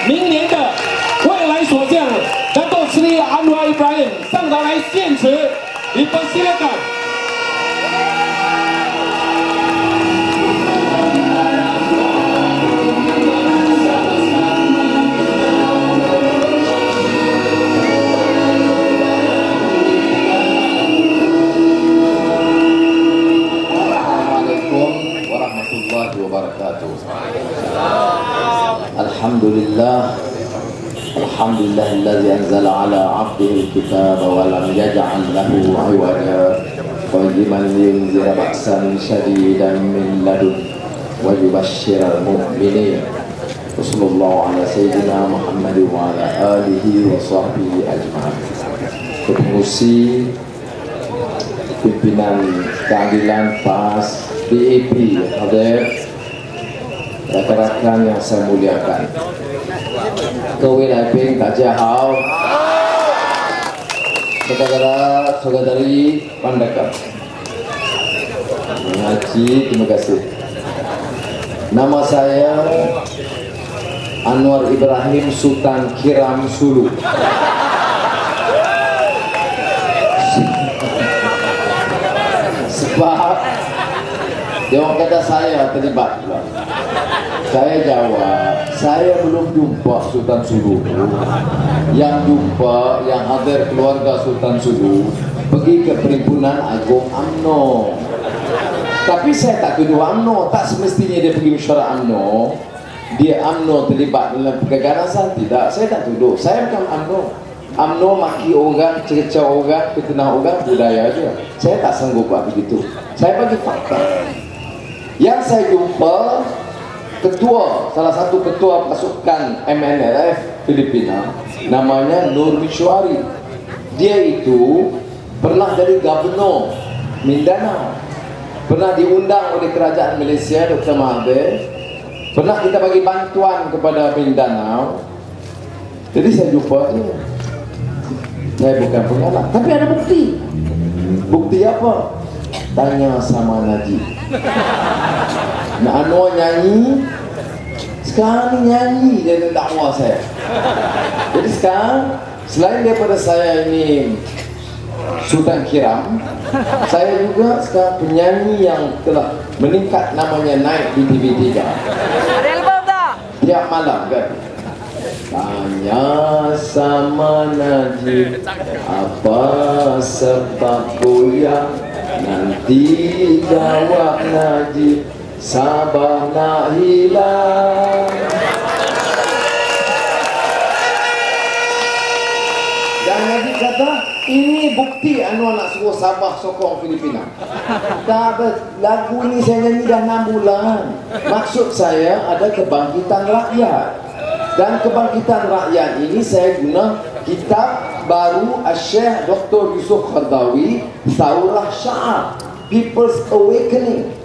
明年的未来所向，Dato Sri Anwar Ibrahim 上台来献词，dipersilakan. Alhamdulillah alladzi anzala ala 'abdihi al-kitaba wa lam yaj'al lahu 'iwaja qayyiman liyunzira ba'san shadidan min ladun wa yubashshiral mu'minin. Wassallallahu ala sayyidina Muhammad wa ala alihi wa sahbihi ajma'in. Kepengurusi pimpinan keadilan PAS BAP hadir, rekan-rekan yang saya muliakan, Ketua Laiping Kajahau, saudara-saudari Pandaka, mengaji, terima kasih. Nama saya Anwar Ibrahim Sultan Kiram Sulu. Sebab dia orang kata saya terlibat pula. Saya jawab, saya belum jumpa Sultan Sulu. Yang jumpa, yang hadir keluarga Sultan Sulu pergi ke Perhimpunan Agung UMNO. Tapi saya tak tuduh UMNO, tak semestinya dia pergi mesyuarat UMNO. Dia UMNO terlibat dalam keganasan, tidak. Saya tak tuduh, saya bukan UMNO. UMNO maki orang, cerca orang, fitnah orang, budaya aja. Saya tak sanggup buat begitu. Saya bagi fakta. Yang saya jumpa ketua, salah satu ketua pasukan MNLF Filipina, namanya Nur Mishwari. Dia itu pernah jadi gubernur Mindanao, pernah diundang oleh kerajaan Malaysia Dr. Mahathir, pernah kita bagi bantuan kepada Mindanao. Jadi saya jumpa dia. Saya bukan penganak, tapi ada bukti. Bukti apa? Tanya sama Najib. Nak Anwar nyanyi, sekarang ni nyanyi dia dakwah saya. Jadi sekarang, selain daripada saya ini Sultan Kiram, saya juga sekarang penyanyi yang telah meningkat, namanya naik di TV3. Tiap malam kan. Tanya sama Najib, apa sebab goyang? Nanti jawab Najib, sabar nak hilang. Dan Najib kata, ini bukti Anwar nak suruh Sabah sokong Filipina. Tak, lagu ini saya nyanyi dah 6 bulan. Maksud saya ada kebangkitan rakyat. Dan kebangkitan rakyat ini saya guna kitab baru Syekh Dr. Yusuf Qardawi, Thawrah Sya'ab, People's Awakening,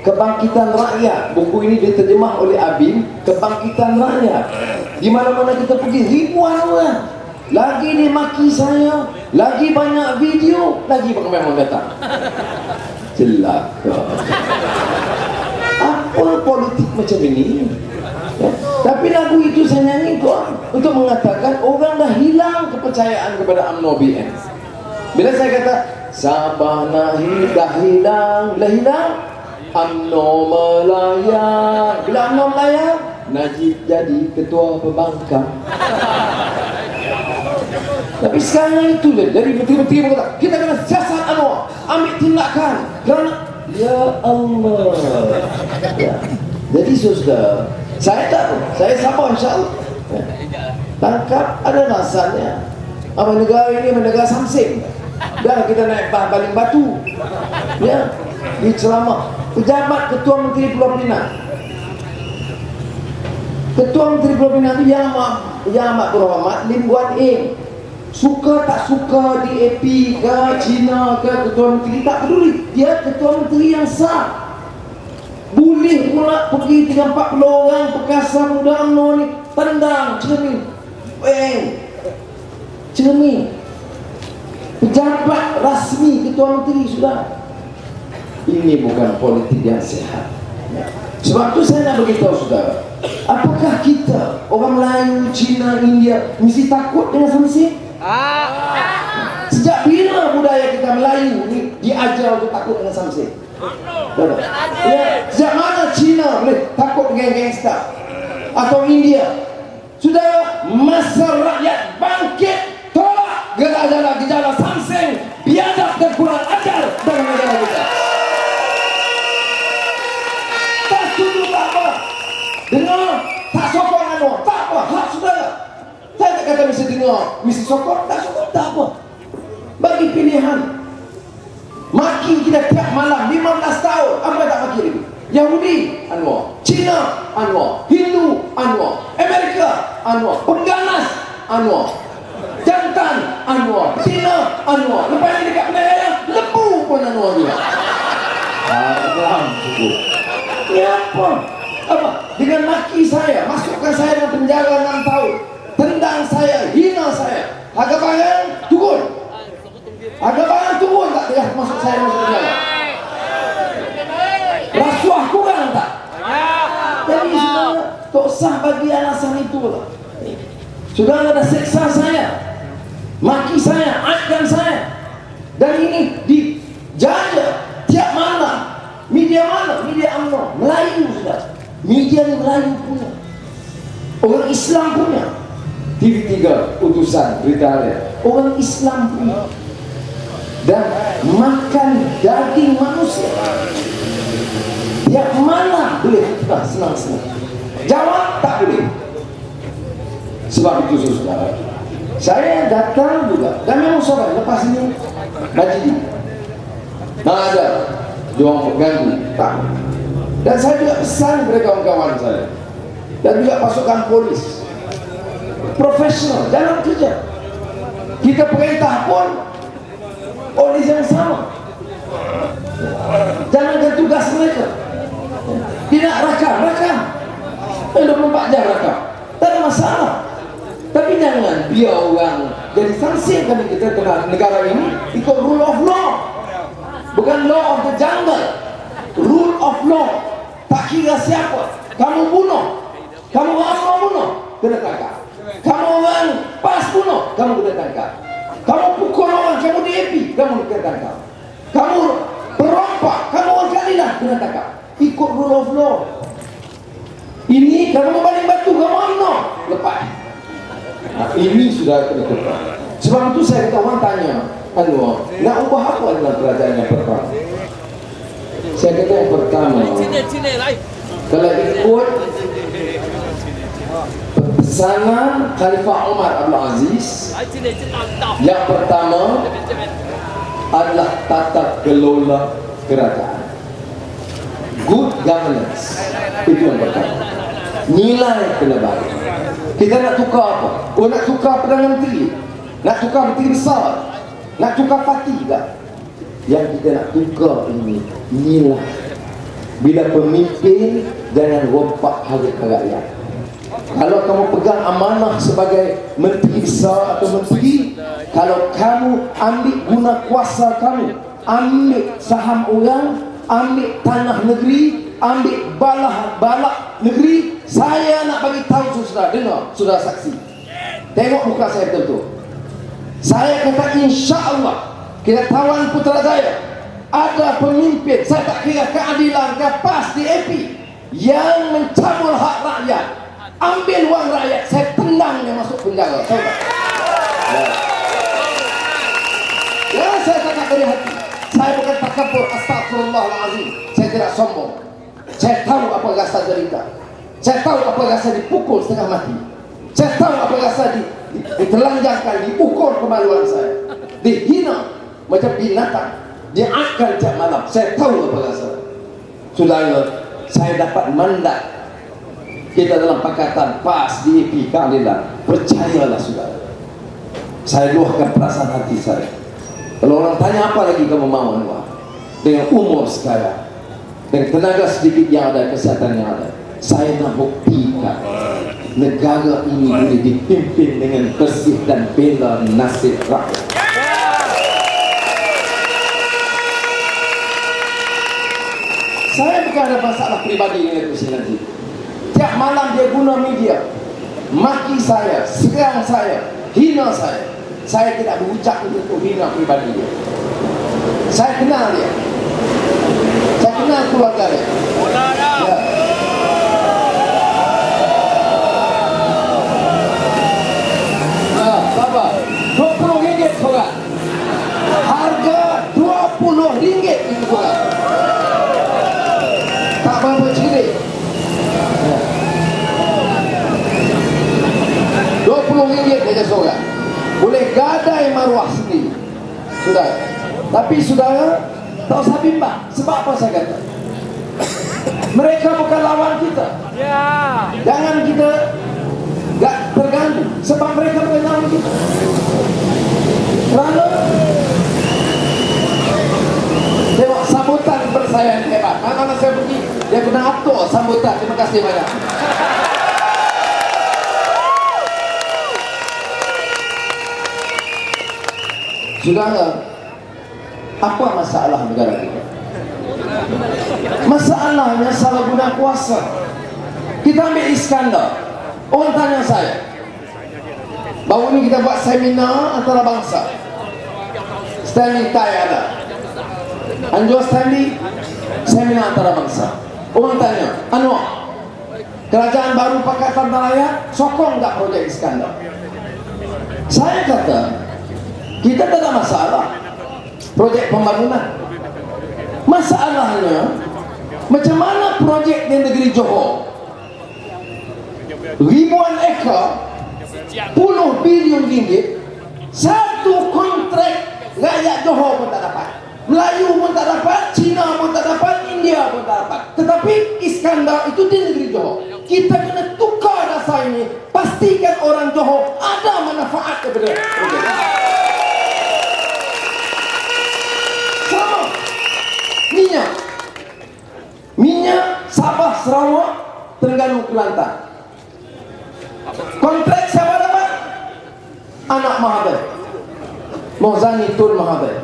Kebangkitan Rakyat. Buku ini diterjemah oleh Abim, Kebangkitan Rakyat. Di mana-mana kita pergi, ribuan orang. Lagi dia maki saya, lagi banyak video, lagi memang datang. Celaka. Apa politik macam ini? Ya. Tapi lagu itu saya nyanyi untuk mengatakan orang dah hilang kepercayaan kepada UMNO BN. Bila saya kata Sabah dah hilang, UMNO melayang. Bila UMNO melayang, Najib jadi ketua pembangkang. Tapi sekarang itu dari menteri-menteri berkata, kita kena siasat Anwar, ambil tindakan kerana ya Allah. Ya. Jadi saudara, saya tahu, saya sabar insyaAllah. Tangkap ada rasanya. Apa negara ini negara samsing. Dah kita naik baling batu. Ya, diceramah. Pejabat Ketua Menteri Pulau Pinang. Ketua Menteri Pulau Pinang itu yang amat berhormat Lim Guan Eng. Suka tak suka di AP ke China ke Ketua Menteri, tak peduli. Dia Ketua Menteri yang sah. Boleh pula pergi 3-40 orang perkasa muda UMNO ni tendang cermin, cermin pejabat rasmi Ketua Menteri sudah. Ini bukan politik yang sehat. Sebab itu saya nak beritahu saudara, apakah kita orang Melayu, Cina, India mesti takut dengan Samseng? Sejak bila budaya kita Melayu ni diajar untuk takut dengan Samseng? Ya, sejak mana Cina boleh takut dengan gangster atau India? Sudah masa rakyat bangkit tolak gejala Samseng, biadab dan kurang ajar dalam negara kita. Tak setuju tak apa, dengar tak sokong Anwar tak apa, hak saudara. Saya tak kata mesti dengar, mesti sokong, tak sokong tak apa, bagi pilihan. Maki kita tiap malam 15 tahun, apa tak maki lagi? Yahudi Anwar, Cina Anwar, Hindu Anwar, Amerika Anwar, pengganas Anwar, jantan Anwar, Cina Anwar, lepas ni dekat Melaya lebu pun Anwar juga. Haram cukup. Ni apa? Apa? Dengan maki saya, masukkan saya dalam penjara 6 tahun, tendang saya, hina saya, harga barang turun, harga barang turun tak dia masuk saya masuk penjara. Rasuah kurang tak? Jadi saudara tak usah bagi alasan itu lah. Saudara dah seksa saya, maki saya, aibkan saya, dan ini dijaga tiap malam. Media mana? Media UMNO, Melayu sudah. Media ni Melayu punya, orang Islam punya. TV3 utusan berita harian, orang Islam punya, dan makan daging manusia. Yang mana boleh kita senang-senang? Jawab tak boleh. Sebab itu saudara, saya datang juga, dan memang saudara lepas ini Majidi mana ada diorang ganggu tak. Dan saya juga pesan kepada kawan-kawan saya dan juga pasukan polis profesional dalam kerja, kita perintah pun polis yang sama, jangan tugas mereka. Tidak rakam 24 jam rakam, tak ada masalah. Tapi jangan biar orang jadi sanksi. Kami kita kena negara ini ikut rule of law, bukan law of the jungle. Rule of law. Tak kira siapa, kamu bunuh, kamu UMNO bunuh, kena tangkap. Kamu orang PAS bunuh, kamu kena tangkap. Kamu pukul orang, kamu DAP, kamu kena tangkap. Kamu perompak, kamu orang Keadilan, kena tangkap. Ikut rule of law. Ini kamu membaling batu, kamu UMNO, lepas. Nah, ini sudah kena tepat. Sebab itu saya kata orang tanya, Anwar, nak ubah apa dalam kerajaan yang pertama? Saya kata yang pertama, kalau ikut pesanan Khalifah Umar Abdul Aziz, yang pertama adalah tata kelola kerajaan, good governance. Itu yang pertama. Nilai kena baik. Kita nak tukar apa? Oh, nak tukar Perdana Menteri, nak tukar Menteri Besar, nak tukar parti tak? Yang kita nak tukar ini nilai. Bila pemimpin jangan rompak harga rakyat. Kalau kamu pegang amanah sebagai Menteri Besar atau Menteri, kalau kamu ambil guna kuasa kamu, ambil saham orang, ambil tanah negeri, ambil balak negeri, saya nak bagi tahu saudara, dengar, saudara saksi, tengok muka saya betul-betul. Saya kata insya-Allah kita tawan Putrajaya ada pemimpin, saya tak kira Keadilan ke PAS, DAP, yang mencabul hak rakyat, ambil wang rakyat, saya tendang dia masuk penjara. Tahu tak? Ya, saya cakap dari hati. Saya bukan takabur, astagfirullahalazim. Saya tidak sombong. Saya tahu apa rasa derita. Saya tahu apa rasa dipukul setengah mati. Saya tahu apa rasa ditelanjangkan, diukur kemaluan saya, dihina macam binatang, diakan tiap malam. Saya tahu apa rasa. Saudara, saya dapat mandat kita dalam Pakatan PAS, DAP, Keadilan. Percayalah saudara, saya luahkan perasaan hati saya. Kalau orang tanya apa lagi kamu mau, Anwar, dengan umur sekarang, dengan tenaga sedikit yang ada, kesehatan yang ada, saya nak buktikan negara ini boleh dipimpin dengan bersih dan bela nasib rakyat. Saya bukan ada masalah pribadi dengan Gus Najib. Tiap malam dia guna media, maki saya, serang saya, hina saya. Saya tidak berucap untuk hina pribadi dia. Saya kenal dia. Saya kenal keluarga dia. Ya. Nah, sabar. 20 ringgit sorak. Harga 20 ringgit itu sorak. Tak berapa cilik. Ya. 20 ringgit saja sorak. Boleh gadai maruah sendiri. Sudah. Tapi saudara, tak usah bimbang. Sebab apa saya kata? Mereka bukan lawan kita. Jangan kita gak terganggu. Sebab mereka bukan lawan kita. Kerana tengok sambutan bersayang hebat. Mana saya pergi, dia kena atur sambutan. Terima kasih banyak. Saudara, apa masalah negara kita? Masalahnya salah guna kuasa. Kita ambil Iskandar. Orang tanya saya, baru ini kita buat seminar antara bangsa. Stanley Tai ada, Anjur Stanley, seminar antara bangsa. Orang tanya, Anwar, kerajaan baru Pakatan Rakyat sokong tak projek Iskandar? Saya kata, kita tak ada masalah projek pembangunan. Masalahnya, macam mana projek di negeri Johor, ribuan ekar, puluh bilion ringgit, satu kontrak rakyat Johor pun tak dapat, Melayu pun tak dapat, Cina pun tak dapat, India pun tak dapat. Tetapi Iskandar itu di negeri Johor. Kita kena tukar dasar ini. Pastikan orang Johor ada manfaat daripada projek. Sama minyak Sabah, Sarawak, Terengganu, Kelantan. Kontrak siapa dapat? Anak Mahathir, Mohzani Tun Mahathir.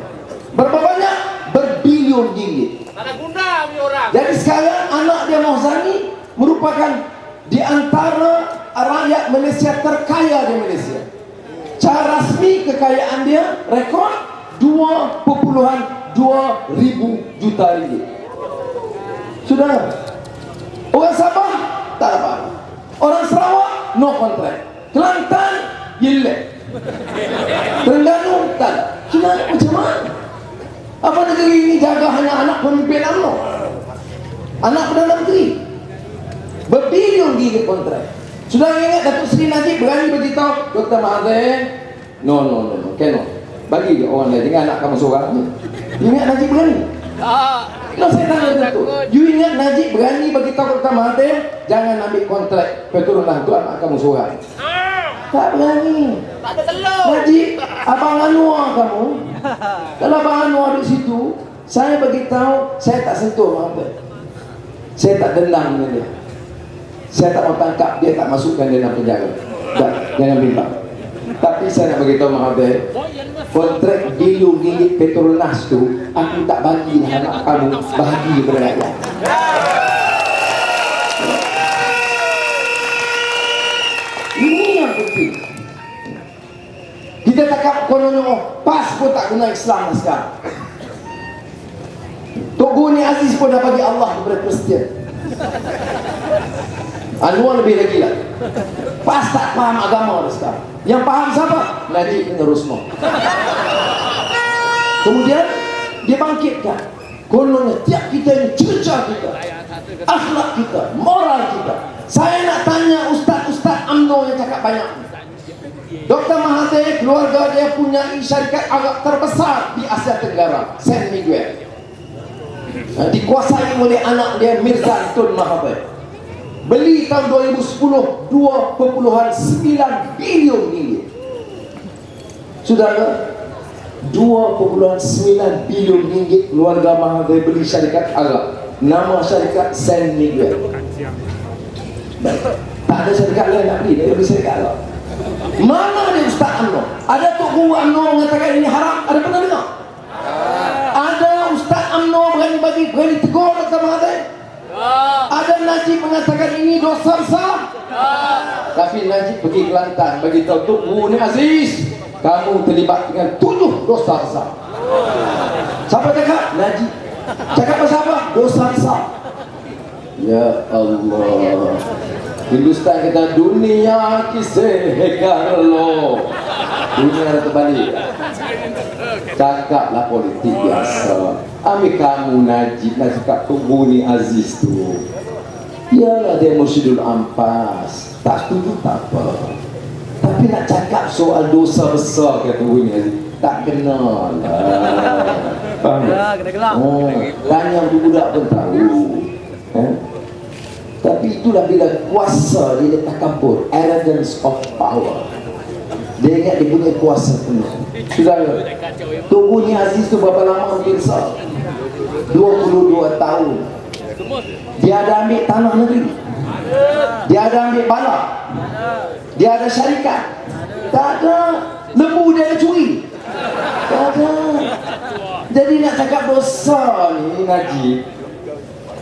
Berapa banyak? Berbilion ringgit. Jadi sekarang anak dia Mohzani merupakan di antara rakyat Malaysia terkaya di Malaysia. Cara rasmi kekayaan dia rekod 2,2 ribu juta ringgit. Sudah. Orang Sabah tak dapat. Orang Sarawak no kontrak. Kelantan yelek. Terengganu tak. Sudah macam mana? Apa negeri ini jaga hanya anak pemimpin UMNO, anak Perdana Menteri? Berbilion ringgit kontrak. Sudah ingat Datuk Seri Najib berani beritahu Dr. Mahathir, no, cannot. Bagi dia orang lain, jangan anak kamu seorang. Ingat Najib berani? Kalau saya tanya Datuk, you ingat Najib berani beritahu Dr. Mahathir, jangan ambil kontrak Petronas untuk anak kamu seorang? Tak berani. Tak ada telur. Najib, Abang Anwar kamu. Kalau Abang Anwar di situ, saya beritahu, saya tak sentuh Mahathir. Saya tak dendam dengan dia. Saya tak mau tangkap dia, tak masukkan dia dalam penjara. Jangan bimbang. Tapi saya nak beritahu Mahathir, kontrak bilion ringgit Petronas tu aku tak bagi anak kamu, bagi kepada rakyat. Ini yang penting. Kita takap kononnya PAS pun tak guna Islam sekarang. Tok Guni Aziz pun dah bagi Allah kepada Kristian. Anwar lebih lagi lah. PAS tak faham agama sekarang. Yang faham siapa? Najib bin Rusmah. Kemudian dia bangkitkan. Kononnya tiap kita ini cerca kita, akhlak kita, moral kita. Saya nak tanya ustaz-ustaz UMNO yang cakap banyak. Dr. Mahathir, keluarga dia punya syarikat Arab terbesar di Asia Tenggara, San Miguel. Dikuasai oleh anak dia Mirza Tun Mahathir. Beli tahun 2010 2,9 bilion ringgit. Saudara, 2,9 bilion ringgit keluarga Mahathir beli syarikat Arab. Nama syarikat San Miguel. Tak ada syarikat lain nak beli, dia beli syarikat Arab. Mana dia Ustaz UMNO? Ada Tok Guru UMNO mengatakan ini haram? Ada pernah dengar? Ada Ustaz UMNO berani tegur Dr. Mahathir? Ada Najib mengatakan ini dosa besar. Tapi Najib pergi Kelantan bagi tahu Tok Guru Aziz, kamu terlibat dengan 7 dosa besar. Siapa cakap? Najib. Cakap pasal apa? Dosa besar. Ya Allah. Hindustan kata dunia kisah lo. Dunia dah terbalik. Cakaplah politik biasa. Ambil kamu Najib nak cakap Tok Guru Aziz tu. Yalah dia Mursyidul Ampas. Tak setuju tak apa. Tapi nak cakap soal dosa besar kata Tok Guru Aziz, tak kena lah. Faham? Kena gelap. Oh, tanya budak pun tahu. Tapi itulah bila kuasa dia takabur, arrogance of power. Dia ingat dia punya kuasa penuh. Saudara, Tok Guru Aziz tu berapa lama pemirsa? 22 tahun. Dia ada ambil tanah negeri. Dia ada ambil bala. Dia ada syarikat. Tak ada. Lembu dia ada curi. Tak ada. Jadi nak cakap dosa ni Najib,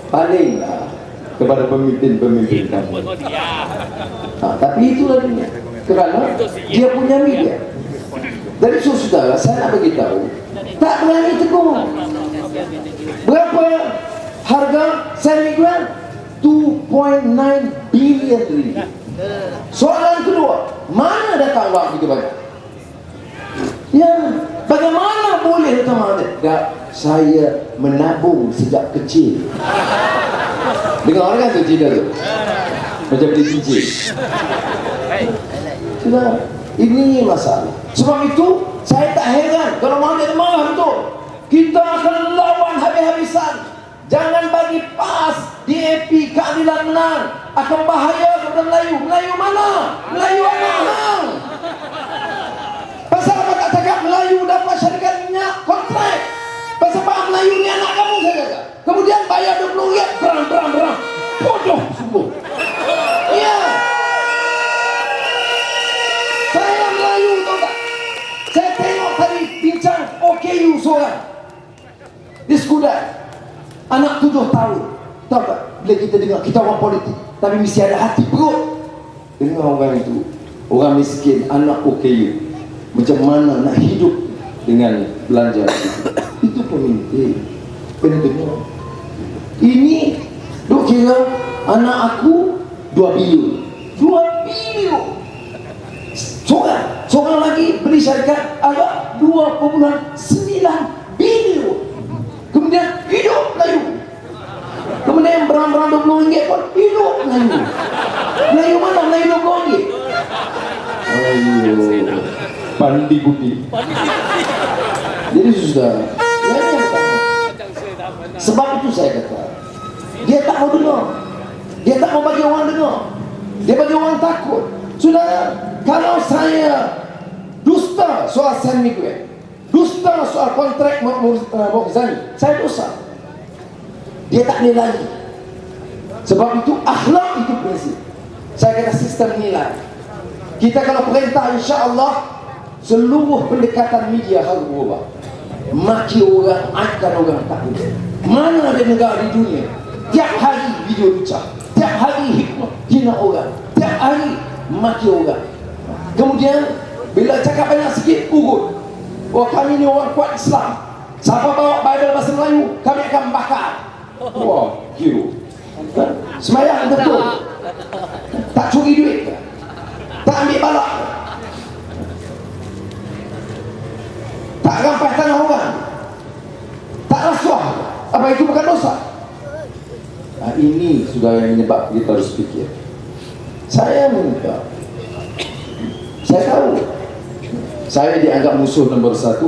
palinglah kepada pemimpin-pemimpin kami. Tapi itulah dia. Kerana dia punya media. Dari saudara, saya nak beritahu, tak berani tegur. Berapa harga Semigran? 2.9 billion ringgit. Soalan kedua, mana datang wang begitu banyak? Ya, bagaimana boleh datang mana? Tak, saya menabung sejak kecil. Dengar orang kan tu cerita tu? Macam beli cincin. Sudah, ini masalah. Sebab itu, saya tak heran kalau Mahathir marah betul. Kita akan lawan habis-habisan. Jangan bagi PAS, DAP, keadilan menang. Akan bahaya kepada Melayu. Melayu mana? Melayu anak hang. Pasal apa tak cakap Melayu dapat syarikat minyak kontrak? Pasal apa Melayu ni anak kamu saya kata. Kemudian bayar 20 ringgit, berang. Bodoh sungguh. Ya. Saya Melayu tahu tak? Saya tengok tadi bincang OKU seorang di Skudai. Anak 7 tahun. Tahu tak? Bila kita dengar, kita orang politik, tapi mesti ada hati perut. Dengar orang itu, orang miskin, anak OKU, macam mana nak hidup dengan belanja itu. Itu pemimpin. Kena dengar. Ini duk kira anak aku 2 bilion. 2 bilion. Seorang lagi beli syarikat agak 2.9 bilion. Kemudian hidup Melayu. Kemudian berang-berang 20 ringgit pun hidup Melayu. Melayu mana? Melayu 20 ringgit. Ayo, pandi budi. Jadi sudah. Sebab itu saya kata, dia tak mau dengar. Dia tak mau bagi orang dengar. Dia bagi orang takut. Sudah, kalau saya dusta soal Semigran, dusta soal kontrak Mokzani, saya dosa. Dia tak boleh lagi. Sebab itu akhlak itu prinsip. Saya kata sistem nilai. Kita kalau perintah, insya-Allah seluruh pendekatan media harus berubah. Maki orang, akan orang tak boleh. Mana ada negara di dunia tiap hari video lucah, tiap hari hikmah hina orang, tiap hari maki orang. Kemudian bila cakap banyak sikit urut. Oh, kami ni orang kuat Islam. Siapa bawa Bible bahasa Melayu, kami akan bakar. Wah, hero. Semayang betul. Tak curi duit. Tak ambil balak. Tak rampas tanah orang. Tak rasuah. Apa itu bukan dosa? Nah, ini sudah yang menyebabkan kita harus fikir. Saya minta, saya tahu saya dianggap musuh nombor 1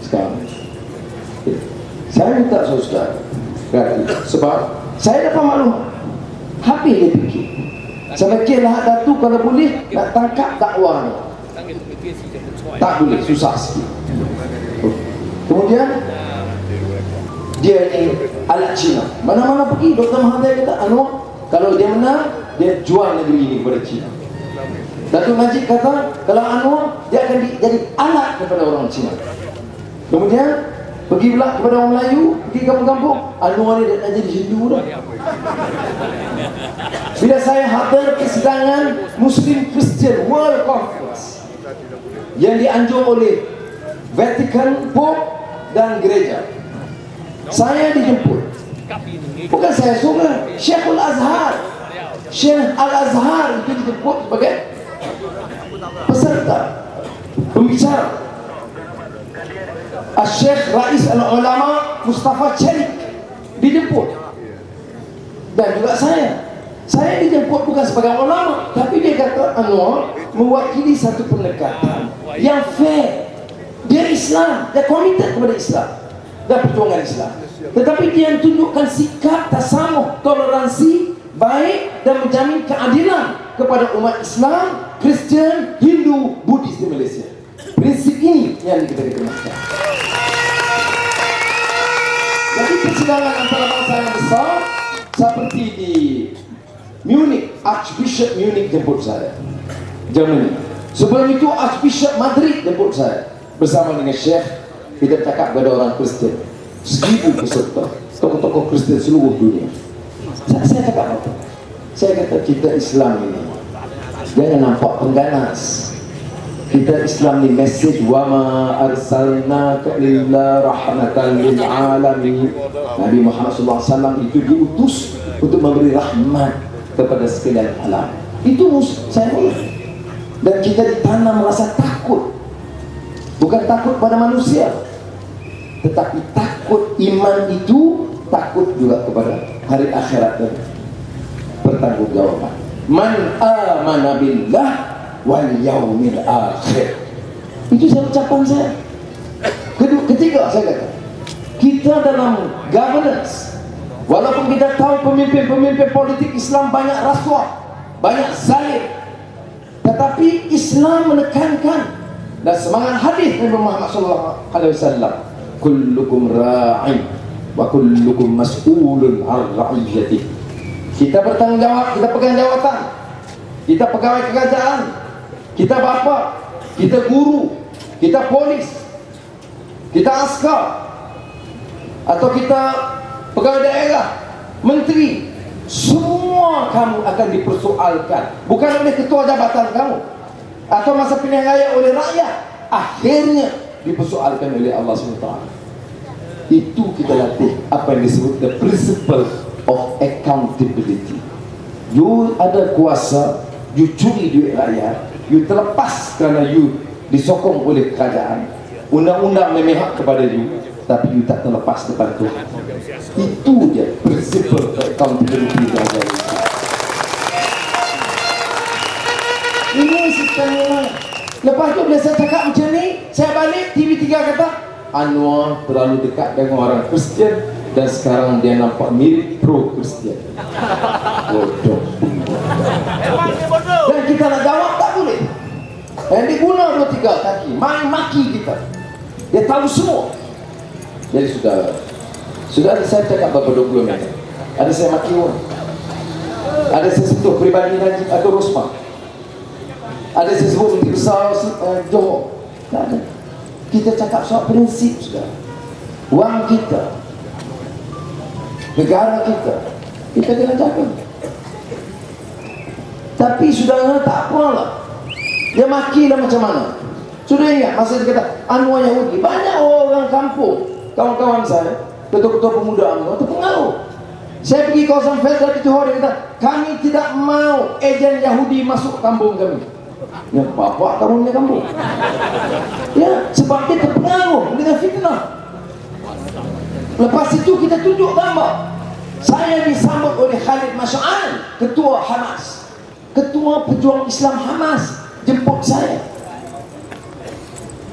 sekarang. Saya minta saudara berarti, sebab saya dapat maklum habis dia fikir. Saya fikirlah Datuk kalau boleh nak tangkap dakwah ni. Tak boleh, susah sikit. Kemudian dia ni alat Cina. Mana-mana pergi Dr. Mahathir kata, Anwar, kalau dia menang, dia jual negeri ini kepada Cina. Datuk Najib kata, kalau Anwar, dia akan jadi alat kepada orang Cina. Kemudian Pergi pula kepada orang Melayu, pergi kampung-kampung, Anwar ni dah jadi Hindu dah. Bila saya hadir persidangan Muslim Christian World Conference yang dianjur oleh Vatican Pope dan gereja, saya dijemput. Bukan saya suruh, Syekhul Azhar, Syekh Al-Azhar itu dijemput sebagai peserta, pembicara. Syekh Rais Al-Ulama Mustafa Cherik dijemput, dan juga saya dijemput bukan sebagai ulama, tapi dia kata Anwar mewakili satu pendekatan yang fair. Dia Islam, dia komited kepada Islam dan perjuangan Islam, tetapi dia tunjukkan sikap tasamuh, toleransi, baik dan menjamin keadilan kepada umat Islam, Kristian, Hindu, Buddhis di Malaysia. Prinsip ini yang kita kemaskan. Jadi persidangan antarabangsa yang besar seperti di Munich, Archbishop Munich jemput saya, Germany. Sebelum itu Archbishop Madrid jemput saya bersama dengan Syekh. Kita cakap kepada orang Kristian, 1000 peserta, tokoh-tokoh Kristian seluruh dunia. Saya cakap apa? Saya kata kita Islam ini jangan nampak pengganas. Kita Islam ni message wa ma arsalnaka illa rahmatan lil alamin. Nabi Muhammad SAW itu diutus untuk memberi rahmat kepada sekalian alam. Itu saya mulai. Dan kita ditanam rasa takut. Bukan takut pada manusia, tetapi takut iman itu, takut juga kepada hari akhirat dan pertanggungjawaban. Man amana billah wal yaumil akhir. Itu saya ucapan saya. Ketiga saya kata, kita dalam governance, walaupun kita tahu pemimpin-pemimpin politik Islam banyak rasuah, banyak zalim, tetapi Islam menekankan dan semangat hadis Nabi Muhammad SAW, kullukum ra'in wa kullukum mas'ulun an ra'iyatih. Kita bertanggungjawab, kita pegang jawatan, kita pegawai kerajaan, kita bapa, kita guru, kita polis, kita askar, atau kita pegawai daerah, menteri, semua kamu akan dipersoalkan, bukan oleh ketua jabatan kamu atau masa pilihan raya oleh rakyat, akhirnya dipersoalkan oleh Allah SWT. Itu kita latih apa yang disebut the principle of accountability. You ada kuasa, you curi duit rakyat, you terlepas kerana you disokong oleh kerajaan, undang-undang memihak kepada you, tapi you tak terlepas daripada Tuhan. Itu je principle of accountability yang ada. Ini sistemnya. Lepas tu bila saya cakap macam ni, saya balik, TV3 kata Anwar terlalu dekat dengan orang Kristian dan sekarang dia nampak mirip pro-Kristian. Bodoh. Dan kita nak jawab tak boleh. Yang diguna 2-3 kaki, main maki kita. Dia tahu semua. Jadi sudah saya cakap berapa 20 minit. Ada saya maki orang, ada saya sentuh peribadi Najib atau Rosmah, ada saya sebut Menteri Besar Johor. Tak ada. Kita cakap soal prinsip sudah. Wang kita, negara kita kena jaga. Tapi saudara tak apalah, dia makilah macam mana. Sudah ingat masa dia kata Anwar Yahudi, banyak orang kampung, kawan-kawan saya, ketua-ketua pemuda Anwar terpengaruh. Saya pergi kawasan federal di Johor, dia kata kami tidak mau ejen Yahudi masuk kampung kami. Ya, apa kamu punya kampung? Ya, sebab dia terpengaruh dengan fitnah. Lepas itu kita tunjuk gambar. Saya disambut oleh Khalid Mash'al, ketua Hamas, ketua pejuang Islam Hamas, jemput saya.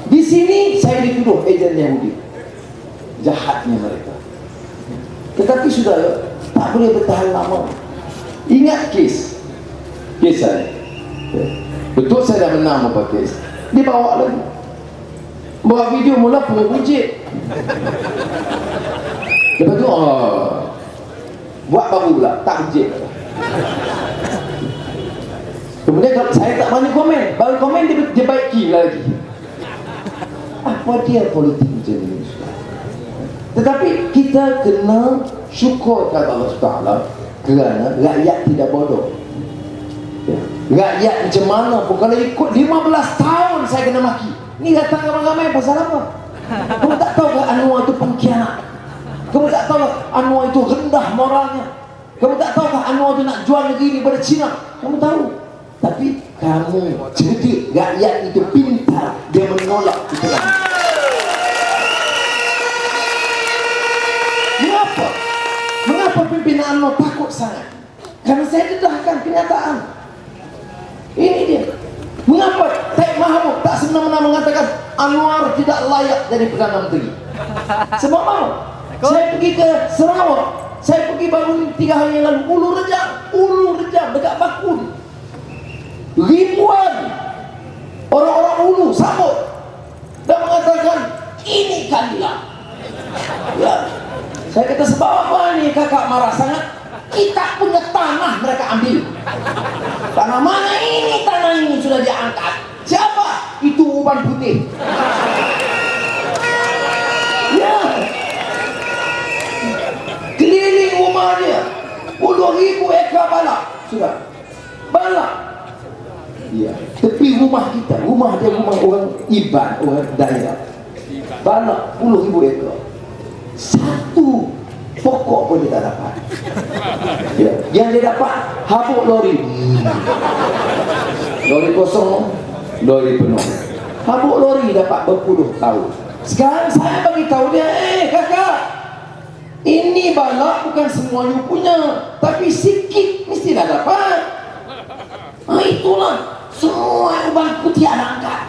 Di sini saya dituduh ejen Yahudi. Jahatnya mereka. Tetapi sudah tak boleh bertahan lama. Ingat kes saya. Betul saya dah menang apa kes. Dibawa lagi. Bawa video mula pujit. Lepas tu buat baru pula, tak pujit. Kemudian kalau saya tak berani komen, baru komen dia baiki lagi. Apa dia politik macam ni? Tetapi kita kena syukur kepada Allah SWT kerana rakyat tidak bodoh. Ya. Rakyat macam mana pun kalau ikut 15 tahun saya kena maki. Ni datang ramai-ramai pasal apa? Kamu tak tahu ke Anwar itu pengkhianat? Kamu tak tahu ke Anwar itu rendah moralnya? Kamu tak tahu ke Anwar itu nak jual negeri ini pada Cina? Kamu tahu. Tapi kamu cerdik, rakyat itu pintar, dia menolak itulah. Mengapa pimpinan Anwar takut sangat? Karena saya dedahkan kenyataan. Ini dia. Mengapa Taib Mahmud tak semena-mena mengatakan Anwar tidak layak jadi Perdana Menteri? Sebab apa? Saya pergi ke Sarawak. Saya pergi baru 3 hari yang lalu. Ulu Rejang dekat Bakun. Ribuan orang-orang Ulu sambut dan mengatakan ini kalilah. Ya. Saya kata sebab apa ni kakak marah sangat? Kita punya tanah mereka ambil. Tanah mana ini? Tanah ini sudah diangkat. Siapa? Itu Uban Putih. Ya. Keliling rumah dia 10,000 ekar balak. Sudah. Balak. Ya. Tepi rumah kita. Rumah dia rumah orang Iban, orang daerah. Balak 10,000 ekar. Satu pokok pun dia tak dapat. Ya. Yang dia dapat habuk lori. Lori kosong, lori penuh. Habuk lori dapat berpuluh tahun. Sekarang saya bagi tahu dia, kakak, ini balak bukan semuanya punya, tapi sikit mestilah dapat. Itulah semua Uban Putih ada angkat.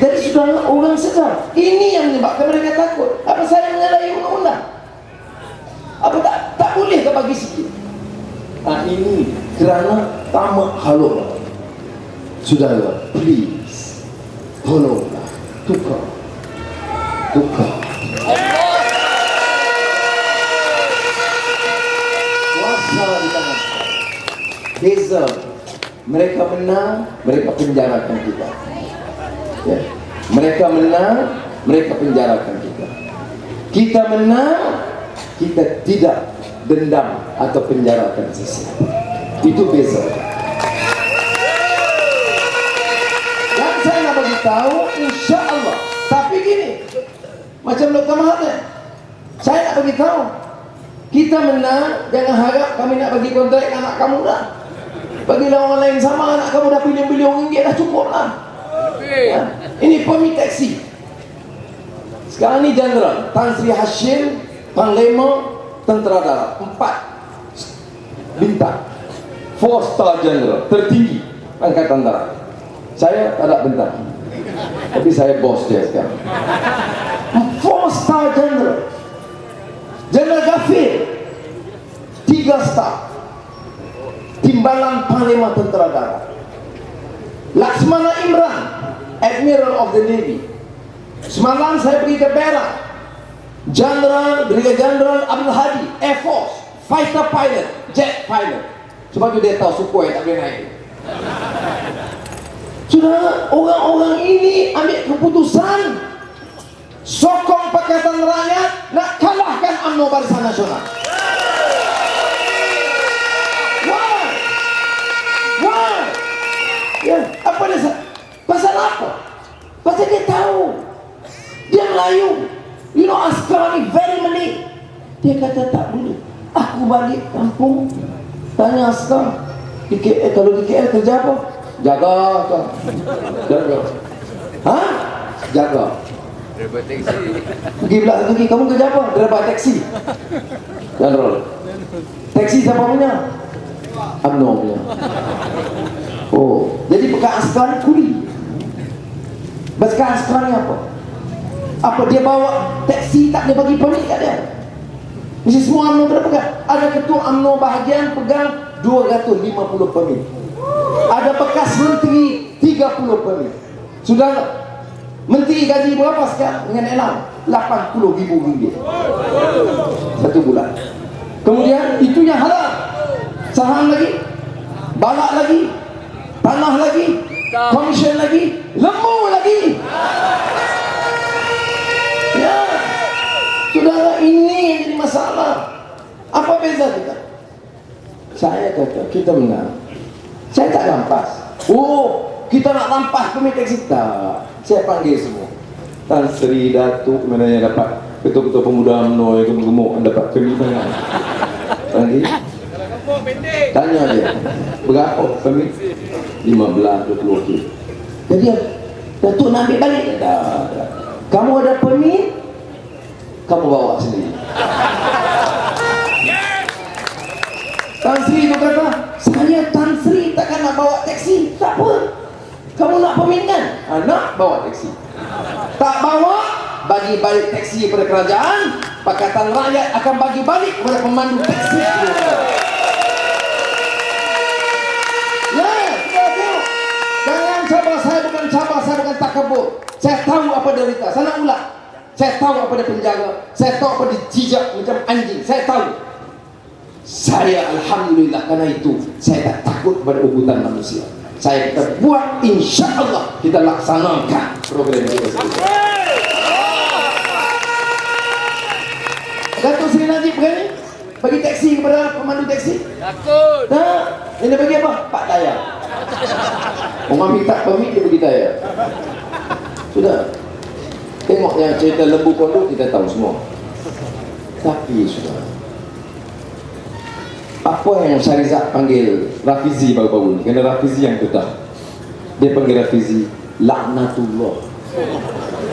Jadi sudah orang sedar. Ini yang menyebabkan mereka takut. Apa saya menyalahi undang-undang? Apa tak boleh ke bagi sikit? Ini kerana tamak halal. Saudara, please tolonglah tukar. Kuasa di tangan. Beza. Mereka menang, mereka penjarakan kita. Ya. Mereka menang, mereka penjarakan kita. Kita menang, kita tidak dendam atau penjarakan sesuatu. Itu beza. Dan saya nak bagi tahu, insya Allah. Tapi gini, macam Dr. Mahathir, saya nak bagi tahu, kita menang, jangan harap kami nak bagi kontrak anak kamu dah. Bagilah orang lain sama, anak kamu dah bilion-bilion ringgit dah cukup lah. Ya. Ini pemi taksi. Sekarang ni Jeneral Tan Sri Hashim, Panglima Tentera Darat, 4 bintang, 4-star General tertinggi Angkatan Darat. Saya tak ada bintang, tapi saya bos dia sekarang. 4-star General. General Gafir 3 star, Timbalan Panglima Tentera Darat. Laksmana Imran, Admiral of the Navy. Semalam saya pergi ke Perak, Brigadier General Abdul Hadi, Air Force, fighter pilot, jet pilot. Sebab tu dia tahu Sukhoi tak boleh naik. Sudah, orang-orang ini ambil keputusan sokong Pakatan Rakyat nak kalahkan UMNO Barisan Nasional. Why? Ya, apa dia? Pasal apa? Pasal dia tahu. Dia Melayu. You know, askar ni very Malay. Dia kata tak boleh. Aku balik kampung, tanya askar, kalau di KL kerja apa? Jaga kan? Jaga. Hah? Jaga. Driver taksi. Pergi belah satu lagi, kamu kerja apa? Driver taksi. General. Taksi siapa punya? UMNO punya. Oh, jadi bekas askar kuli. Bekas askar ni apa? Apa dia bawa taksi tak dia bagi permit kat dia? Mesti semua UMNO kena pegang. Ada ketua UMNO bahagian pegang 250 permit. Ada bekas menteri 30 permit. Sudah menteri gaji berapa sekarang dengan elang? 80,000 ringgit satu bulan. Kemudian itu yang halal. Saham lagi, balak lagi, tanah lagi, komisen lagi, lembu lagi. Ya, ini yang jadi masalah. Apa beza kita? Saya kata kita menang. Saya tak rampas. Oh, kita nak rampas pemilik taksi. Tak. Saya panggil semua. Tan Sri, Datuk, mana yang dapat ketua-ketua pemuda UMNO yang gemuk-gemuk dapat kami tangan. Panggil. Tanya dia, berapa kami? 15-20 okey. Jadi Datuk nak ambil balik? Tak. Kamu ada permit? Kamu bawa sendiri. Tan Sri tu kata, saya Tan Sri takkan nak bawa taksi. Tak apa. Kamu nak permit kan? Nak bawa taksi. Tak bawa, bagi balik taksi kepada kerajaan. Pakatan Rakyat akan bagi balik kepada pemandu taksi. Jangan cabar saya, bukan cabar saya, bukan takabur. Saya tahu apa derita. Saya nak ulang. Saya tahu apa dia penjaga. Saya tahu apa dia jijak macam anjing. Saya tahu. Saya alhamdulillah karena itu saya tak takut pada ugutan manusia. Saya kita buat, insya Allah kita laksanakan program kita sendiri. Datuk Seri Najib berani bagi taksi kepada pemandu taksi? Takut. Tak. Ini bagi apa? Pak Daya. Orang minta permit dia bagi Daya. Sudah. Tengok yang cerita lembu kodok kita tahu semua. Tapi sudah. Apa yang Syarizat panggil Rafizi baru-baru ni? Kerana Rafizi yang betul. Dia panggil Rafizi laknatullah.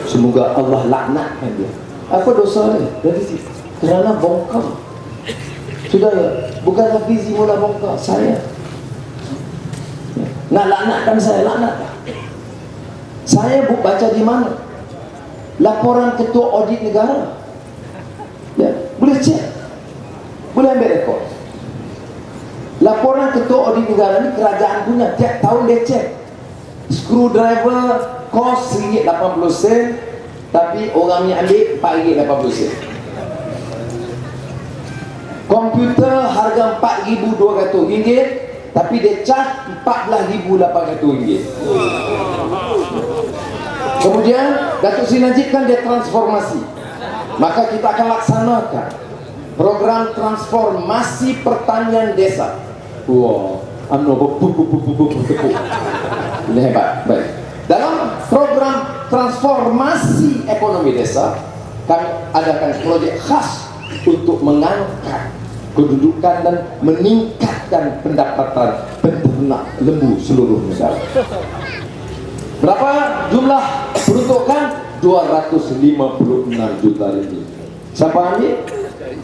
Semoga Allah laknatkan dia. Apa dosa dia? Rafizi kerana bongkar. Sudah ya? Bukan Rafizi mula bongkar, saya. Nak laknatkan saya, laknat. Saya baca di mana? Laporan Ketua Audit Negara. Ya, boleh cek. Boleh ambil rekod. Laporan Ketua Audit Negara ni kerajaan punya, tiap tahun dia cek. Screwdriver kos RM80, tapi orang ni ambil RM4.80. Komputer harga RM4,200, tapi dia charge RM14,800. Kemudian Datuk Seri Najib kan dia transformasi. Maka kita akan laksanakan program transformasi pertanian desa. Wah, ini hebat. Baik. Dalam program transformasi ekonomi desa, kami adakan proyek khas untuk mengangkat kedudukan dan meningkatkan pendapatan peternak lembu seluruh negara. Berapa jumlah peruntukan? 256 juta lebih. Siapa ambil?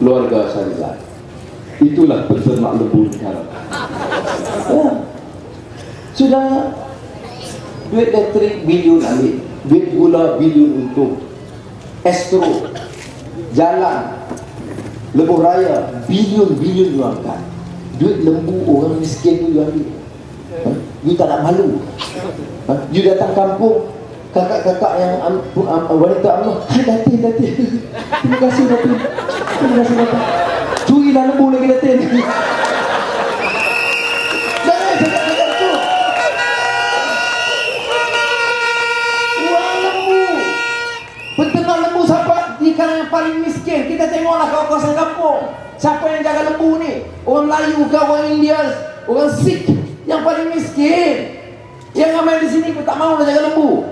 Keluarga Syarizat. Itulah peternak lembu negara. Ya. Sudah duit elektrik bilion ambil, duit gula bilion untuk Astro, jalan, lebuh raya bilion-bilion diangkat. Duit lembu orang miskin tu ambil. You tak nak malu. You datang kampung, kakak-kakak yang wanita UMNO, hai Datin. Terima kasih Datin. Curilah lembu lagi Datin. Jangan cakap tu. Uang lembu. Peternak lembu siapa di kalangan yang paling miskin? Kita tengoklah kawasan kampung. Siapa yang jaga lembu ni? Orang Melayu ke, orang India, orang Sikh yang paling miskin. Yang ramai di sini pun tak mahu nak jaga lembu.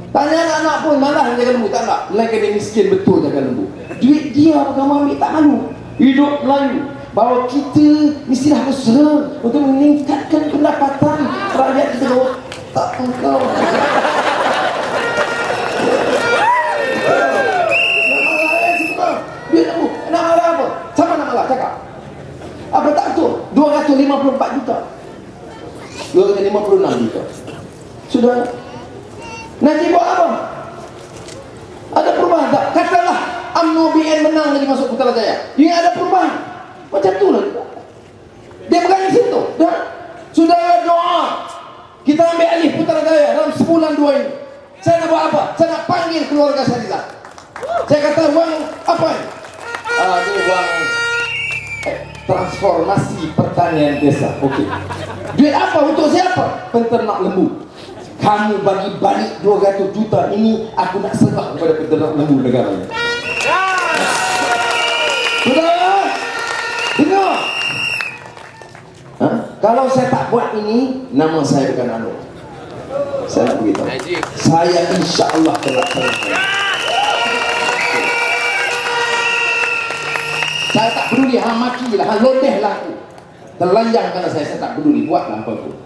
Tanya anak-anak pun malah jaga lembu, tak nak. Melainkan dia miskin betul jaga lembu. Duit dia kamu ambil tak malu. Hidup Melayu. Bahawa kita mestilah berusaha untuk meningkatkan pendapatan rakyat kita. Tak engkau. Duit lembu. Nak marah apa? Sama nak marah, cakap. Apa tak betul? 254 juta. 256 juta. Sudah. Najib buat apa? Ada perubahan tak? Katalah UMNO BN menang lagi masuk Putrajaya. Ini ada perubahan. Macam tu lah. Dia berani situ. Dah. Sudah doa. Kita ambil alih Putrajaya dalam sebulan dua ini. Saya nak buat apa? Saya nak panggil keluarga Syarizat. Saya kata uang apa ni? Ini uang transformasi pertanian desa. Okey. Duit apa? Untuk siapa? Peternak lembu. Kamu bagi balik 200 juta ini, aku nak serah kepada peternak lembu negara ini. kalau saya tak buat ini, nama saya bukan Anwar. Saya nak beritahu, saya insya Allah terlaksana. Saya tak peduli, hang maki lah, hang lodeh lah aku, telanjang kerana saya tak peduli, buatlah apa pun.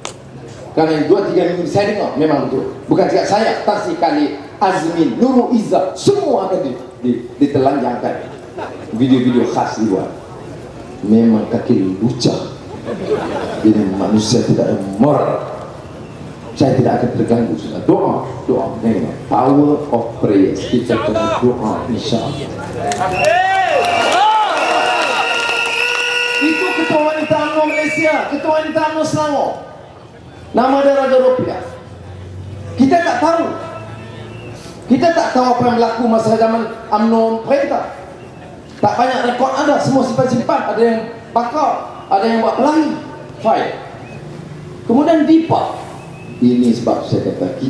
Kerana 2-3 minggu saya dengar, memang betul. Bukan cakap saya, Tasik Khalid, Azmin, Nurul Izzah, semua akan ditelanjangkan. Video-video khas dibuat. Memang kaki lucah. Jadi manusia tidak ada moral. Saya tidak akan terganggu. Sudah doa, doa. Power of prayer. Kita kena doa, insyaAllah. Itu Ketua Wanita UMNO Malaysia, Ketua Wanita UMNO Selangor. Nama dia Raja Rupiah. Kita tak tahu. Kita tak tahu apa yang berlaku masa zaman UMNO perintah. Tak banyak rekod ada, semua simpan-simpan. Ada yang bakar, ada yang buat pelari, file. Kemudian DIPA. Ini sebab saya kata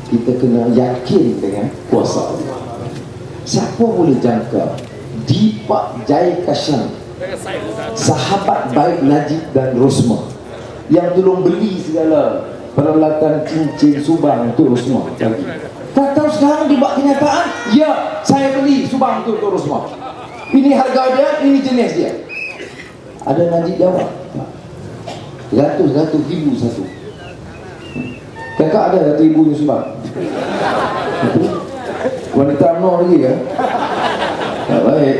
kita kena yakin dengan kuasa Allah. Siapa boleh jangka DIPA Jaya Kashan, sahabat baik Najib dan Rosmah, yang tolong beli segala peralatan cincin subang untuk Rosmah. Tak tahu sekarang dibuat kenyataan, ya saya beli subang untuk Rosmah. Ini harga dia, ini jenis dia. Ada Najib jawab, ratus ribu satu. Kakak ada ratus ribu ni subang. Wanita UMNO lagi kan? Tak baik.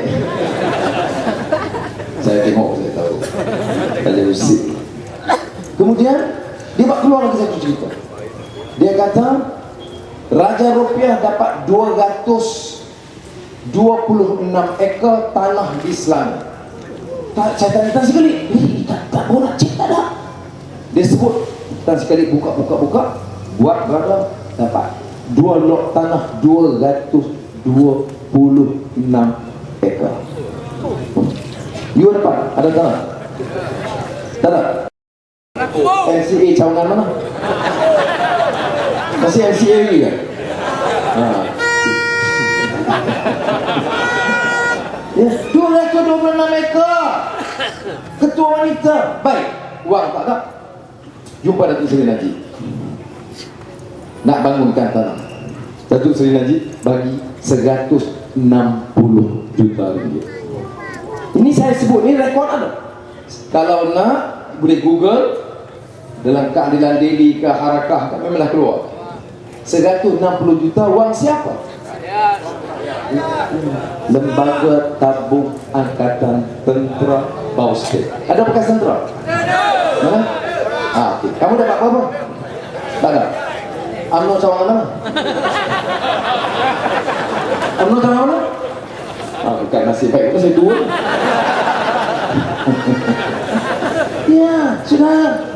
Saya tengok, saya tahu. Ada rusik. Kemudian dia buat keluar lagi satu cerita. Dia kata Raja Rupiah dapat 226 ekar tanah di Selangor. Saya tanya Tan sekali, tak boleh nak cek tak ada. Dia sebut Tan sekali buka, buat berapa dapat 2 lot tanah 226 ekar. You dapat ada tanah? Tak ada. MCA cawangan mana? Masih MCA lagi kan? Ya, 226 ekar. Ketua Wanita. Baik, wang tak ada. Jumpa Datuk Seri Najib. Nak bangunkan tanah. Datuk Seri Najib bagi 160 juta ringgit. Ini saya sebut, ini rekod ada. Kalau nak, boleh Google. Dalam keadilan Delhi ke Harakah, memanglah keluar 160 juta. Wang siapa? Lembaga Tabung Angkatan Tentera Bausket. Ada bekas tentera? Mana? Okay. Kamu dapat apa? Tak ada. UMNO cawangan mana? UMNO cawangan mana? Bukan nasib baik, itu saya dua. Ya, sudah.